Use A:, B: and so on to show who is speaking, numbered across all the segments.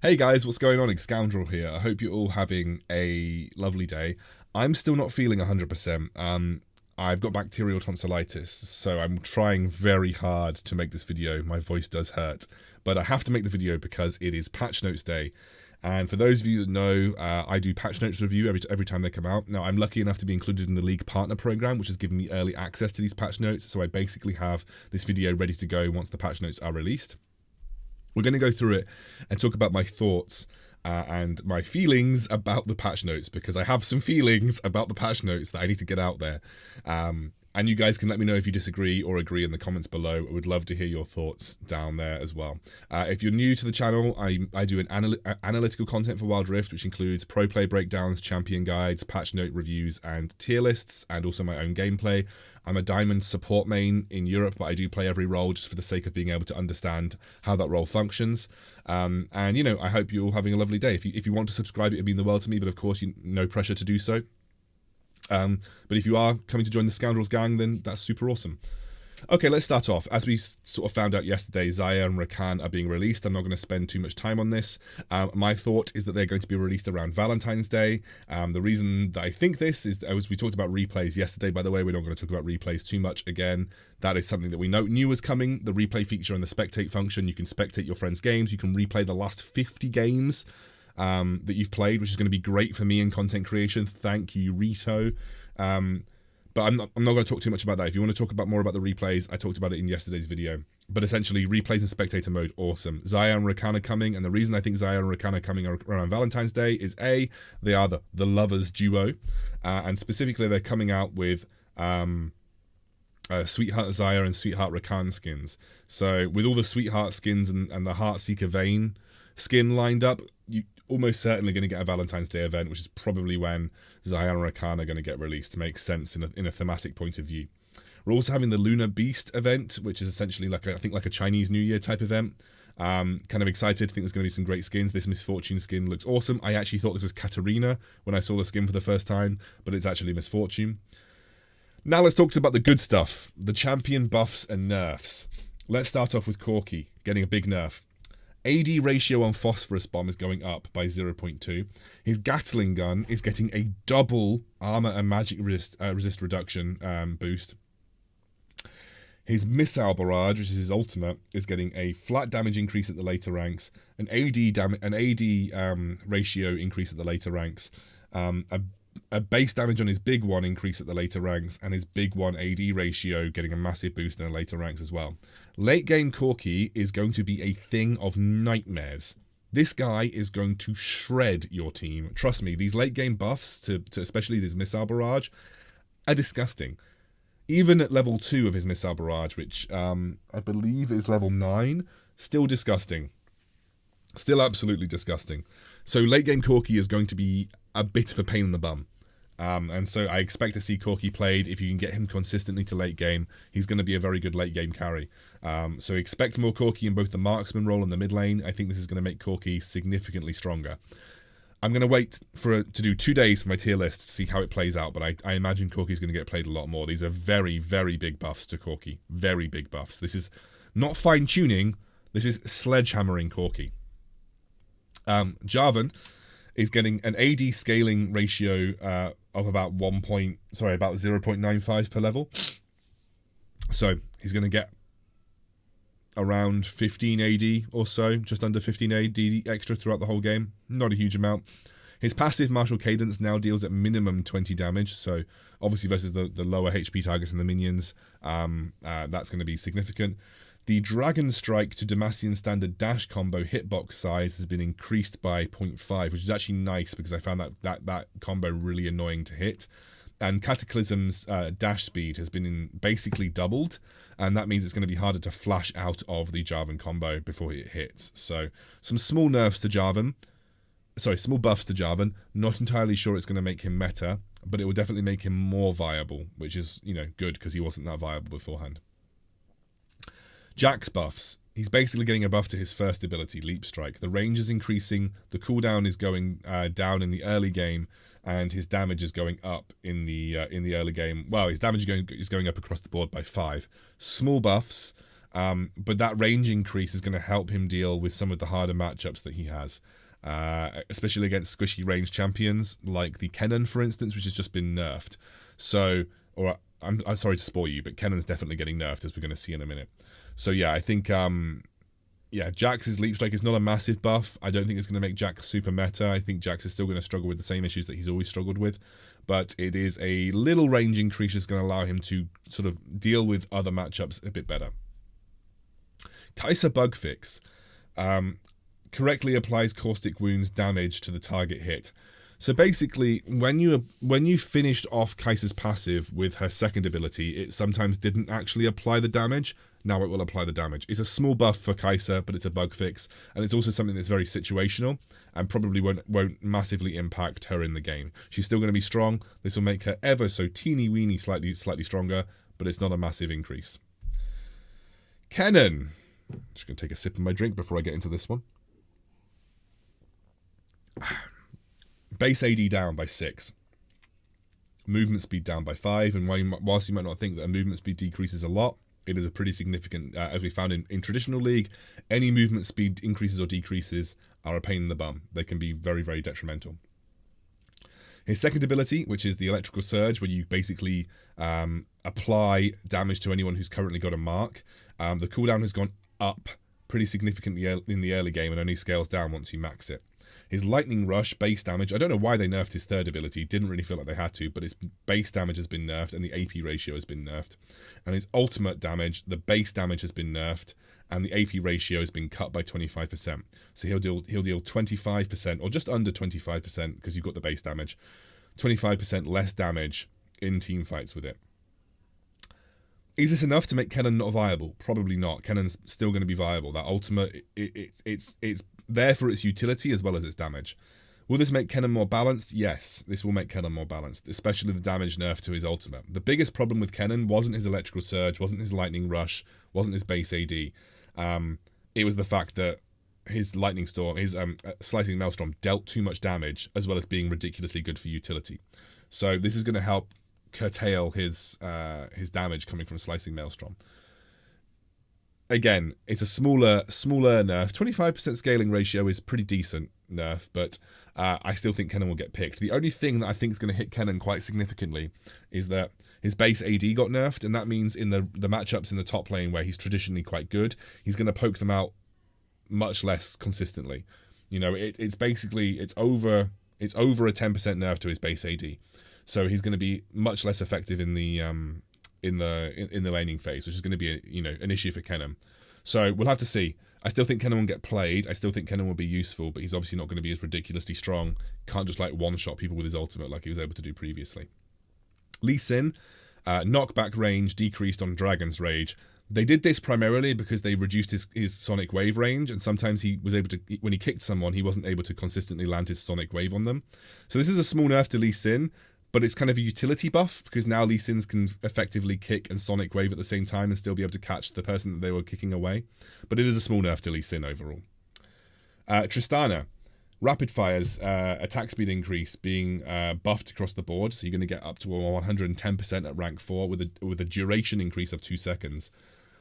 A: Hey guys, what's going on? Excoundrel here. I hope you're all having a lovely day. I'm still not feeling 100%. I've got bacterial tonsillitis, so I'm trying very hard to make this video. My voice does hurt, but I have to make the video because it is patch notes day. And for those of you that know, I do patch notes review every time they come out. Now, I'm lucky enough to be included in the League Partner Program, which has given me early access to these patch notes. So I basically have this video ready to go once the patch notes are released. We're going to go through it and talk about my thoughts and my feelings about the patch notes, because I have some feelings about the patch notes that I need to get out there. And you guys can let me know if you disagree or agree in the comments below. I would love to hear your thoughts down there as well. If you're new to the channel, I do an analytical content for Wild Rift, which includes pro play breakdowns, champion guides, patch note reviews, and tier lists, and also my own gameplay. I'm a diamond support main in Europe, but I do play every role just for the sake of being able to understand how that role functions. And, you know, I hope you're all having a lovely day. If you want to subscribe, it would mean the world to me, but of course, no pressure to do so. But if you are coming to join the Scoundrels gang, then that's super awesome. Okay, let's start off. As we sort of found out yesterday, Xayah and Rakan are being released. I'm not going to spend too much time on this. My thought is that they're going to be released around Valentine's Day. The reason that I think this is, as we talked about replays yesterday, by the way, we're not going to talk about replays too much again. That is something that we knew was coming. The replay feature and the spectate function. You can spectate your friends' games. You can replay the last 50 games that you've played, which is going to be great for me in content creation. Thank you, Rito. But I'm not going to talk too much about that. If you want to talk about more about the replays, I talked about it in yesterday's video. But essentially, replays and spectator mode, awesome. Xayah and Rakan are coming, and the reason I think Xayah and Rakan are coming around Valentine's Day is A, they are the lovers duo, and specifically they're coming out with Sweetheart Xayah and Sweetheart Rakan skins. So with all the Sweetheart skins and the Heartseeker Vayne skin lined up, you almost certainly going to get a Valentine's Day event, which is probably when Xayah and Rakan are going to get released. Makes sense in a thematic point of view. We're also having the Lunar Beast event, which is essentially like a Chinese New Year type event. Kind of excited. I think there's going to be some great skins. This Miss Fortune skin looks awesome. I actually thought this was Katarina when I saw the skin for the first time, but it's actually Miss Fortune. Now let's talk about the good stuff, the champion buffs and nerfs. Let's start off with Corki getting a big nerf. AD ratio on Phosphorus Bomb is going up by 0.2. His Gatling gun is getting a double armor and magic resist reduction boost. His Missile Barrage, which is his ultimate, is getting a flat damage increase at the later ranks, an AD ratio increase at the later ranks, a base damage on his big one increase at the later ranks, and his big one AD ratio getting a massive boost in the later ranks as well. Late game Corki is going to be a thing of nightmares. This guy is going to shred your team. Trust me, these late game buffs, to especially this Missile Barrage, are disgusting. Even at level 2 of his Missile Barrage, which I believe is level 9, still disgusting. Still absolutely disgusting. So late game Corki is going to be a bit of a pain in the bum. And so I expect to see Corki played. If you can get him consistently to late game, he's going to be a very good late game carry. So expect more Corki in both the marksman role and the mid lane. I think this is going to make Corki significantly stronger. I'm going to wait to do 2 days for my tier list to see how it plays out, but I imagine Corki's going to get played a lot more. These are very, very big buffs to Corki. Very big buffs. This is not fine-tuning. This is sledgehammering Corki. Jarvan is getting an AD scaling ratio of about 0.95 per level. So he's going to get around 15 AD or so, just under 15 AD extra throughout the whole game. Not a huge amount. His passive Martial Cadence now deals at minimum 20 damage, so obviously versus the lower HP targets and the minions, that's going to be significant. The Dragon Strike to Demacian Standard dash combo hitbox size has been increased by 0.5, which is actually nice because I found that combo really annoying to hit. And Cataclysm's dash speed has been basically doubled, and that means it's going to be harder to flash out of the Jarvan combo before it hits. So some small nerfs to Jarvan. Sorry, small buffs to Jarvan. Not entirely sure it's going to make him meta, but it will definitely make him more viable, which is, you know, good because he wasn't that viable beforehand. Jack's buffs. He's basically getting a buff to his first ability, Leap Strike. The range is increasing, the cooldown is going down in the early game, and his damage is going up in the early game. Well, his damage is going up across the board by 5. Small buffs. But that range increase is going to help him deal with some of the harder matchups that he has, especially against squishy range champions like the Kennen, for instance, which has just been nerfed. So, or I'm sorry to spoil you, but Kennen's definitely getting nerfed, as we're going to see in a minute. So yeah, I think Jax's Leap Strike is not a massive buff. I don't think it's going to make Jax super meta. I think Jax is still going to struggle with the same issues that he's always struggled with. But it is a little range increase that's going to allow him to sort of deal with other matchups a bit better. Kaisa bug fix. Correctly applies caustic wounds damage to the target hit. So basically, when you finished off Kaisa's passive with her second ability, it sometimes didn't actually apply the damage. Now it will apply the damage. It's a small buff for Kaisa, but it's a bug fix, and it's also something that's very situational and probably won't massively impact her in the game. She's still going to be strong. This will make her ever so teeny weeny slightly stronger, but it's not a massive increase. Kennen. Just going to take a sip of my drink before I get into this one. Base AD down by 6. Movement speed down by 5. And whilst you might not think that a movement speed decreases a lot, it is a pretty significant, as we found in traditional League, any movement speed increases or decreases are a pain in the bum. They can be very, very detrimental. His second ability, which is the Electrical Surge, where you basically apply damage to anyone who's currently got a mark. The cooldown has gone up pretty significantly in the early game and only scales down once you max it. His Lightning Rush base damage, I don't know why they nerfed his third ability, didn't really feel like they had to, but his base damage has been nerfed and the AP ratio has been nerfed. And his ultimate damage, the base damage has been nerfed and the AP ratio has been cut by 25%. So he'll deal 25%, or just under 25%, because you've got the base damage, 25% less damage in team fights with it. Is this enough to make Kennen not viable? Probably not. Kennen's still going to be viable. That ultimate, it's there for its utility as well as its damage. Will this make Kennen more balanced? Yes, this will make Kennen more balanced, especially the damage nerf to his ultimate. The biggest problem with Kennen wasn't his Electrical Surge, wasn't his Lightning Rush, wasn't his base AD. It was the fact that his Lightning Storm, his Slicing Maelstrom dealt too much damage, as well as being ridiculously good for utility. So this is going to help curtail his damage coming from Slicing Maelstrom. Again, it's a smaller nerf. 25% scaling ratio is pretty decent nerf, but I still think Kennen will get picked. The only thing that I think is going to hit Kennen quite significantly is that his base AD got nerfed, and that means in the matchups in the top lane where he's traditionally quite good, he's going to poke them out much less consistently. You know, it's basically over a 10% nerf to his base AD, so he's going to be much less effective in the laning phase, which is going to be an issue for Kennen. So we'll have to see. I still think Kennen will get played. I still think Kennen will be useful, but he's obviously not going to be as ridiculously strong. Can't just like one-shot people with his ultimate like he was able to do previously. Lee Sin, knockback range decreased on Dragon's Rage. They did this primarily because they reduced his Sonic Wave range, and sometimes he was able to, when he kicked someone, he wasn't able to consistently land his Sonic Wave on them. So this is a small nerf to Lee Sin, but it's kind of a utility buff, because now Lee Sins can effectively kick and Sonic Wave at the same time and still be able to catch the person that they were kicking away. But it is a small nerf to Lee Sin overall. Tristana, Rapid Fire's attack speed increase being buffed across the board, so you're going to get up to 110% at rank 4 with a duration increase of 2 seconds.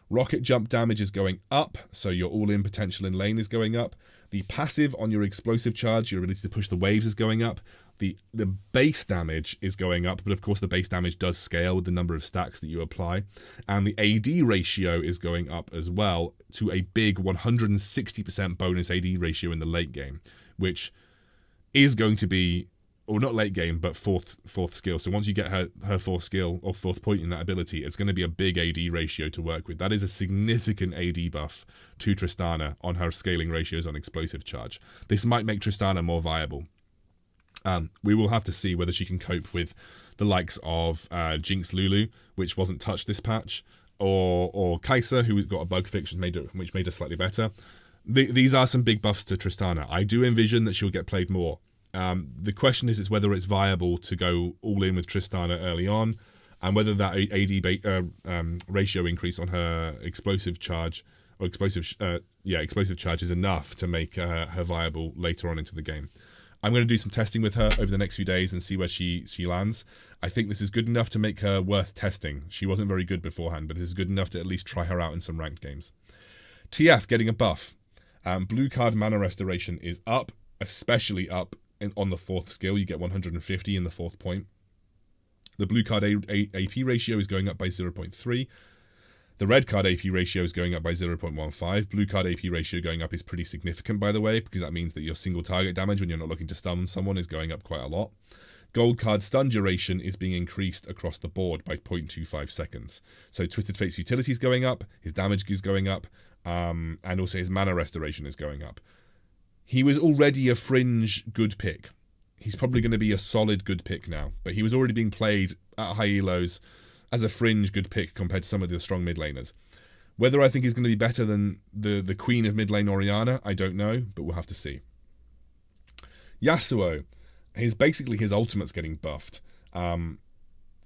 A: Rocket jump damage is going up, so your all-in potential in lane is going up. The passive on your explosive charge, your ability to push the waves, is going up. The base damage is going up, but of course the base damage does scale with the number of stacks that you apply. And the AD ratio is going up as well to a big 160% bonus AD ratio in the late game, which is going to be, or not late game, but fourth skill. So once you get her fourth skill or fourth point in that ability, it's going to be a big AD ratio to work with. That is a significant AD buff to Tristana on her scaling ratios on explosive charge. This might make Tristana more viable. We will have to see whether she can cope with the likes of Jinx Lulu, which wasn't touched this patch, or Kaisa, who got a bug fix which made her slightly better. These are some big buffs to Tristana. I do envision that she'll get played more. The question is whether it's viable to go all in with Tristana early on, and whether that AD ratio increase on her explosive charge is enough to make her viable later on into the game. I'm going to do some testing with her over the next few days and see where she lands. I think this is good enough to make her worth testing. She wasn't very good beforehand, but this is good enough to at least try her out in some ranked games. TF getting a buff. Blue card mana restoration is up, especially up on the 4th skill. You get 150 in the 4th point. The blue card AP ratio is going up by 0.3. The red card AP ratio is going up by 0.15. Blue card AP ratio going up is pretty significant, by the way, because that means that your single target damage when you're not looking to stun someone is going up quite a lot. Gold card stun duration is being increased across the board by 0.25 seconds. So Twisted Fate's utility is going up, his damage is going up, and also his mana restoration is going up. He was already a fringe good pick. He's probably going to be a solid good pick now, but he was already being played at high elos as a fringe good pick compared to some of the strong mid laners. Whether I think he's going to be better than the queen of mid lane Orianna, I don't know, but we'll have to see. Yasuo, basically his ultimate's getting buffed. Kind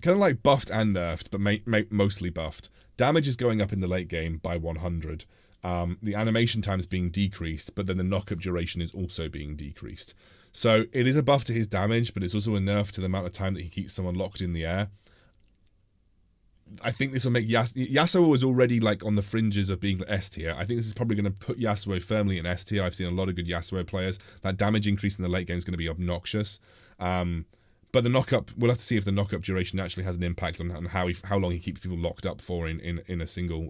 A: of like buffed and nerfed, but mostly buffed. Damage is going up in the late game by 100. The animation time is being decreased, but then the knock-up duration is also being decreased. So it is a buff to his damage, but it's also a nerf to the amount of time that he keeps someone locked in the air. I think this will make Yasuo was already like on the fringes of being S tier. I think this is probably going to put Yasuo firmly in S tier. I've seen a lot of good Yasuo players. That damage increase in the late game is going to be obnoxious. But the knock-up, we'll have to see if the knock-up duration actually has an impact on how long he keeps people locked up for in a single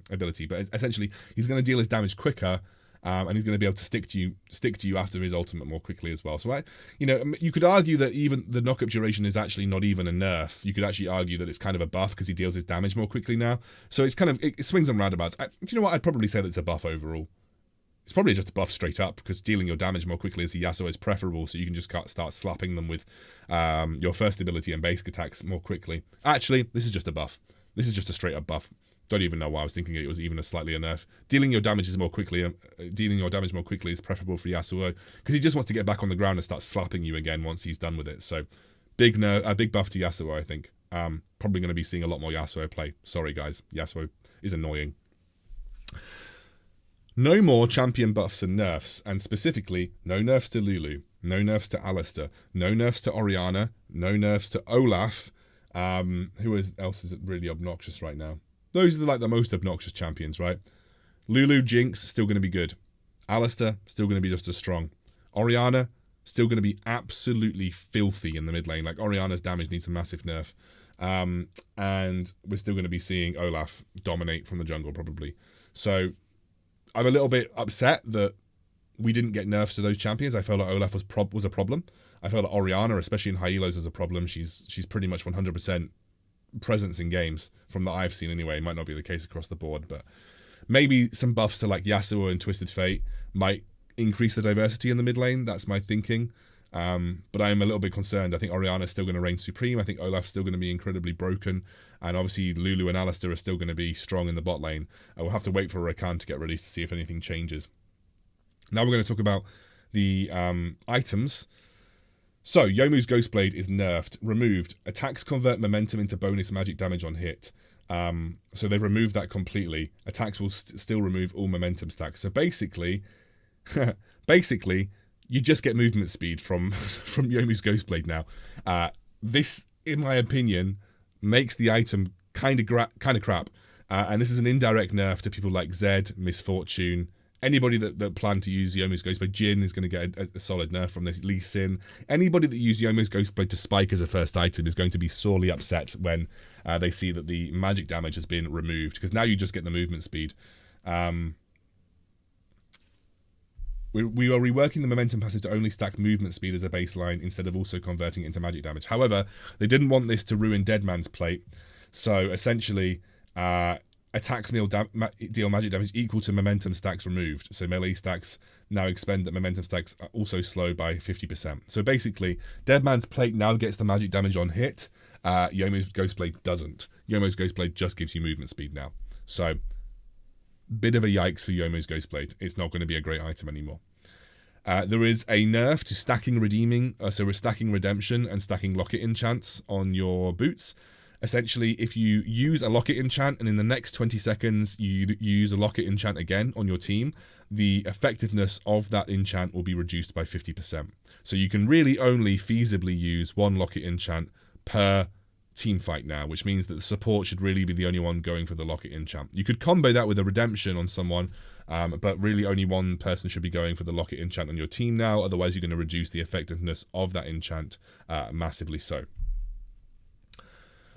A: ability. But essentially, he's going to deal his damage quicker, and he's going to be able to stick to you after his ultimate more quickly as well. So you could argue that even the knock-up duration is actually not even a nerf. You could actually argue that it's kind of a buff because he deals his damage more quickly now. So it's kind of it swings and roundabouts. Do you know what? I'd probably say that it's a buff overall. It's probably just a buff straight up because dealing your damage more quickly as a Yasuo is preferable, so you can just start slapping them with your first ability and basic attacks more quickly. Actually, this is just a buff. This is just a straight up buff. Don't even know why I was thinking it was even slightly a nerf. Dealing your damage more quickly is preferable for Yasuo because he just wants to get back on the ground and start slapping you again once he's done with it. So big buff to Yasuo, I think. Probably going to be seeing a lot more Yasuo play. Sorry guys, Yasuo is annoying. No more champion buffs and nerfs, and specifically, no nerfs to Lulu, no nerfs to Alistar, no nerfs to Orianna, no nerfs to Olaf. Who else is really obnoxious right now? Those are the most obnoxious champions, right? Lulu, Jinx, still going to be good. Alistar, still going to be just as strong. Orianna, still going to be absolutely filthy in the mid lane. Like, Orianna's damage needs a massive nerf. And we're still going to be seeing Olaf dominate from the jungle, probably. So I'm a little bit upset that we didn't get nerfs to those champions. I felt like Olaf was a problem. I felt like Orianna, especially in high elos, is a problem. She's pretty much 100% presence in games from that I've seen anyway. It might not be the case across the board, but maybe some buffs to like Yasuo and Twisted Fate might increase the diversity in the mid lane. That's my thinking. But I am a little bit concerned. I think Orianna's still going to reign supreme. I think Olaf's still going to be incredibly broken. And obviously Lulu and Alistar are still going to be strong in the bot lane. I will have to wait for Rakan to get released to see if anything changes. Now we're going to talk about the items. So, Youmuu's Ghostblade is nerfed, removed. Attacks convert momentum into bonus magic damage on hit. So they've removed that completely. Attacks will still remove all momentum stacks. So basically, you just get movement speed from Youmuu's Ghostblade now. This, in my opinion, makes the item kind of crap. And this is an indirect nerf to people like Zed, Misfortune, anybody that planned to use Youmuu's Ghostblade. Jhin is going to get a solid nerf from this. Lee Sin. Anybody that used Youmuu's Ghostblade to spike as a first item is going to be sorely upset when they see that the magic damage has been removed, because now you just get the movement speed. We are reworking the momentum passive to only stack movement speed as a baseline instead of also converting it into magic damage. However, they didn't want this to ruin Deadman's plate, so essentially attacks deal magic damage equal to momentum stacks removed. So melee stacks now expend that momentum stacks are also slow by 50%. So basically, Deadman's plate now gets the magic damage on hit. Youmuu's Ghostblade doesn't. Youmuu's Ghostblade just gives you movement speed now. So, bit of a yikes for Youmuu's Ghostblade. It's not going to be a great item anymore. There is a nerf to stacking redeeming. So we're stacking redemption and stacking locket enchants on your boots. Essentially, if you use a Locket enchant and in the next 20 seconds you use a Locket enchant again on your team, the effectiveness of that enchant will be reduced by 50%. So you can really only feasibly use one Locket enchant per team fight now, which means that the support should really be the only one going for the Locket enchant. You could combo that with a redemption on someone, but really only one person should be going for the Locket enchant on your team now, otherwise you're going to reduce the effectiveness of that enchant massively so.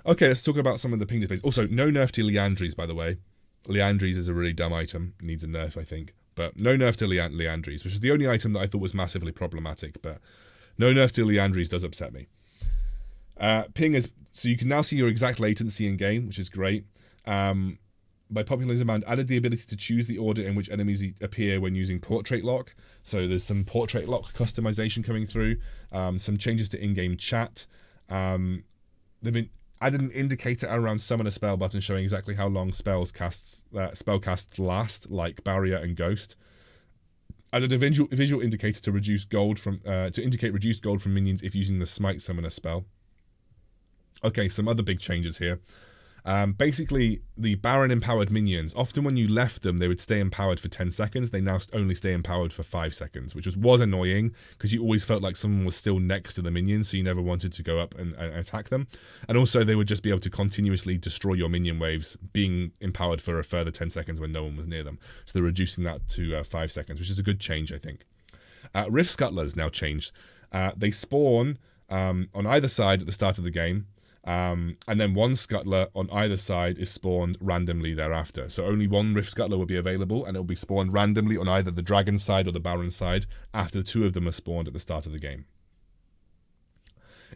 A: Okay, let's talk about some of the ping displays. Also, no nerf to Liandry's, by the way. Liandry's is a really dumb item. It needs a nerf, I think. But no nerf to Liandry's, which is the only item that I thought was massively problematic. But no nerf to Liandry's does upset me. Ping is... So you can now see your exact latency in game, which is great. By popular demand, added the ability to choose the order in which enemies appear when using portrait lock. So there's some portrait lock customization coming through. Some changes to in-game chat. They've been added an indicator around summon a spell button showing exactly how long spell casts last, like Barrier and Ghost. Added a visual indicator to reduce gold from to indicate reduced gold from minions if using the Smite Summoner spell. Okay, some other big changes here. Basically, the Baron empowered minions, often when you left them, they would stay empowered for 10 seconds. They now only stay empowered for 5 seconds, which was annoying because you always felt like someone was still next to the minions, so you never wanted to go up and attack them. And also, they would just be able to continuously destroy your minion waves, being empowered for a further 10 seconds when no one was near them. So they're reducing that to 5 seconds, which is a good change, I think. Rift Scuttlers now changed. They spawn on either side at the start of the game. And then one scuttler on either side is spawned randomly thereafter. So only one Rift Scuttler will be available, and it will be spawned randomly on either the Dragon side or the Baron side after the two of them are spawned at the start of the game.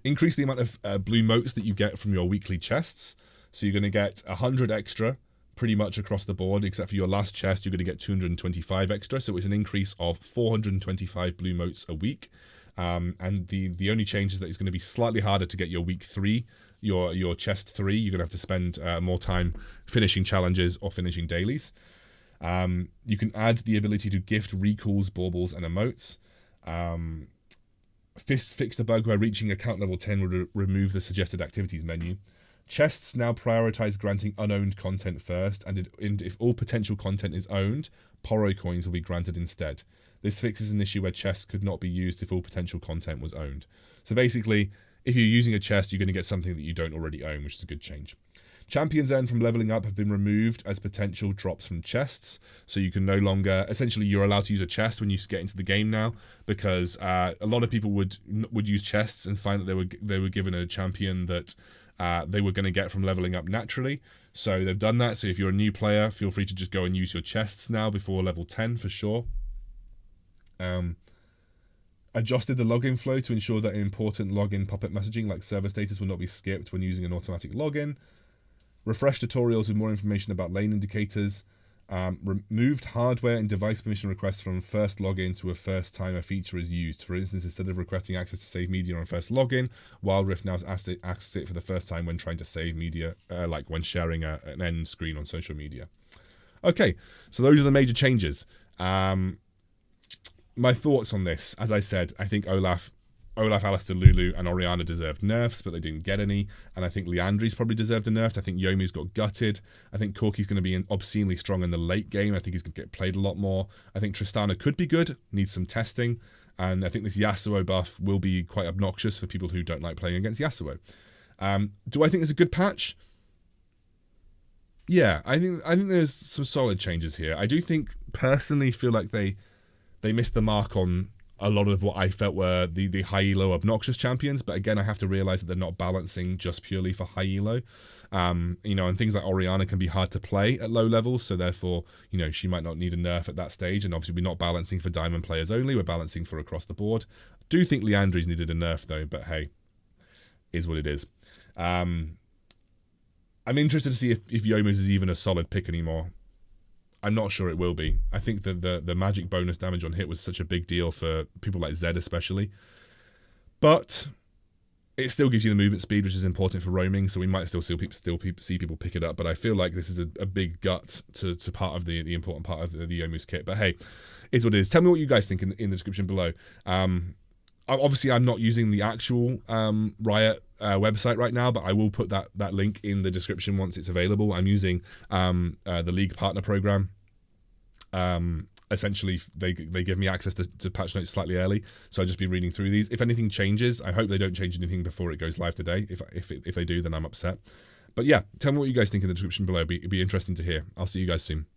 A: Increase the amount of blue motes that you get from your weekly chests. So you're going to get 100 extra pretty much across the board, except for your last chest, you're going to get 225 extra. So it's an increase of 425 blue motes a week. And the only change is that it's going to be slightly harder to get your week 3, your chest 3. You're going to have to spend more time finishing challenges or finishing dailies. You can add the ability to gift recalls, baubles, and emotes. Fix the bug where reaching account level 10 would remove the suggested activities menu. Chests now prioritize granting unowned content first, and if all potential content is owned, Poro coins will be granted instead. This fixes an issue where chests could not be used if all potential content was owned. So basically, if you're using a chest, you're going to get something that you don't already own, which is a good change. Champions earned from leveling up have been removed as potential drops from chests. So you can no longer... Essentially, you're allowed to use a chest when you get into the game now, because a lot of people would use chests and find that they were given a champion that they were going to get from leveling up naturally. So they've done that. So if you're a new player, feel free to just go and use your chests now before level 10 for sure. Adjusted the login flow to ensure that important login pop-up messaging like server status will not be skipped when using an automatic login. Refreshed tutorials with more information about lane indicators. Removed hardware and device permission requests from first login to a first time a feature is used. For instance, instead of requesting access to save media on first login, Wild Rift now access it for the first time when trying to save media, like when sharing an end screen on social media. Okay, so those are the major changes. My thoughts on this, as I said, I think Olaf, Alistair, Lulu, and Orianna deserved nerfs, but they didn't get any. And I think Liandry's probably deserved a nerf. I think Youmu's got gutted. I think Corki's going to be obscenely strong in the late game. I think he's going to get played a lot more. I think Tristana could be good, needs some testing. And I think this Yasuo buff will be quite obnoxious for people who don't like playing against Yasuo. Do I think it's a good patch? Yeah, I think there's some solid changes here. I do think, personally, feel like they missed the mark on a lot of what I felt were the high elo obnoxious champions, but again, I have to realize that they're not balancing just purely for high elo. And things like Orianna can be hard to play at low levels, so therefore, she might not need a nerf at that stage, and obviously we're not balancing for diamond players only, we're balancing for across the board. Do think Liandry's needed a nerf though, but hey, is what it is. I'm interested to see if Youmu's is even a solid pick anymore. I'm not sure it will be. I think that the magic bonus damage on hit was such a big deal for people like Zed especially. But it still gives you the movement speed, which is important for roaming, so we might still see people pick it up. But I feel like this is a big gut to part of the important part of the Youmu's kit. But hey, it's what it is. Tell me what you guys think in the description below. obviously I'm not using the actual Riot website right now, but I will put that link in the description once it's available. I'm using the League Partner Program. Essentially, they give me access to patch notes slightly early, so I'll just be reading through these. If anything changes, I hope they don't change anything before it goes live today. If they do, then I'm upset. But yeah, tell me what you guys think in the description below. It'd be interesting to hear. I'll see you guys soon.